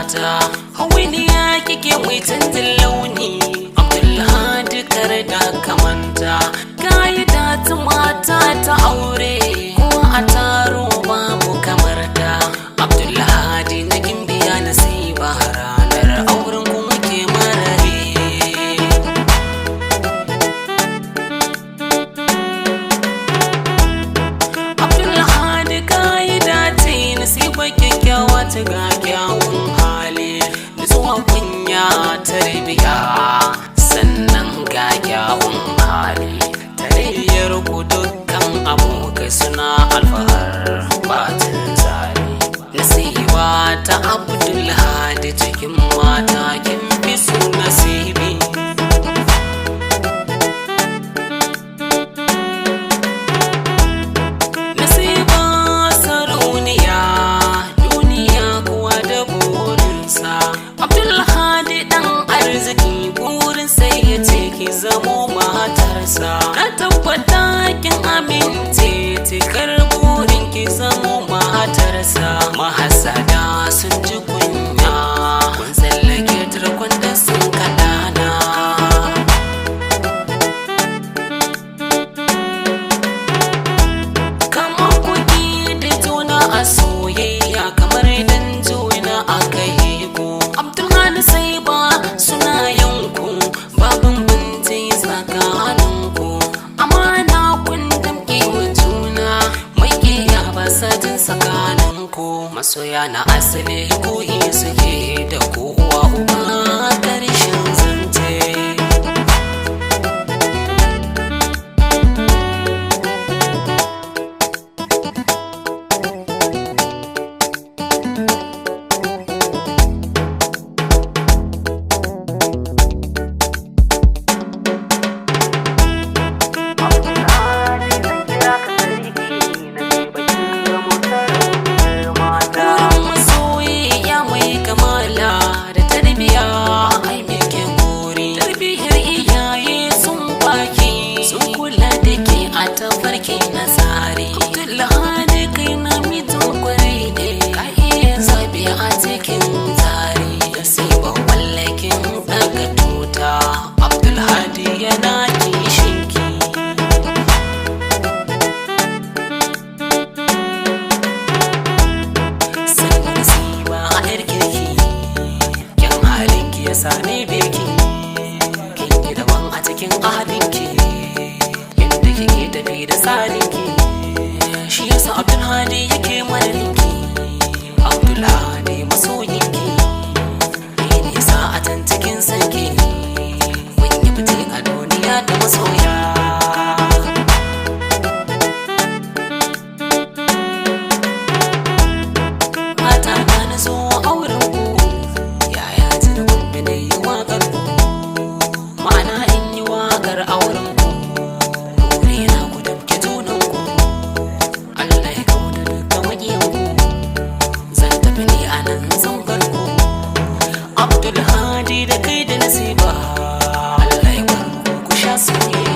mata hawainiya kike mai canjin launi Abdulhadi kar da kamanta kayi ta mata ta aure ko a taro babu kamar ta Abdulhadi na gimbiya nasiba ranar auren ku muke marare Abdulhadi kayi dace nasiba kyakkyawa ta ga kyawun hali nutsuwa kunya tarbiya sannan ga kyawun hali tarayyar ku dukkan abokai suna alfahar batin zali nasiba ta Abdulhadi cikin mata kin fi su nasibi nasiba sarauniya duniya kuwa da burinsa Abdulhadi dan arziki burin sai ya ce ki zamo matarsa na tabbata kin amince cikar burin ki zamo matarsa mahasada sun ji kunya kun tsallake turkon da sun kadana kama kuki da juna a soyayya kamar dan juna aka yi ku Abdulhadi sai ba suna yanku babin binci tsakaninku amana kun damke wa juna mai iya ba sajin tsakaninku masoya na asali koyi suke da kowa uba karshen zance tafarki na tsari Abdulhadi kai na mitin kwarai ne ka iya zabi a cikin tsari nasiba wallakin daga tuta Abdulhadi yana kishinki sannan nasiba a yar kirki kyan halinki ya sani beki kin yi daban a cikin ahalinki kike tafi da tsarinki shi yasa Abdulhadi yake madarinki Abdulhadi masoyinki ne nisa a can cikin sanki mun yi fice a duniya da masoya mata na zo auren ku yaya ji da gobe da yi waƙar ku ma'ana in yi waƙar auren Abdulhadi da kai da nasiba Allah ya bar ku sha soyayya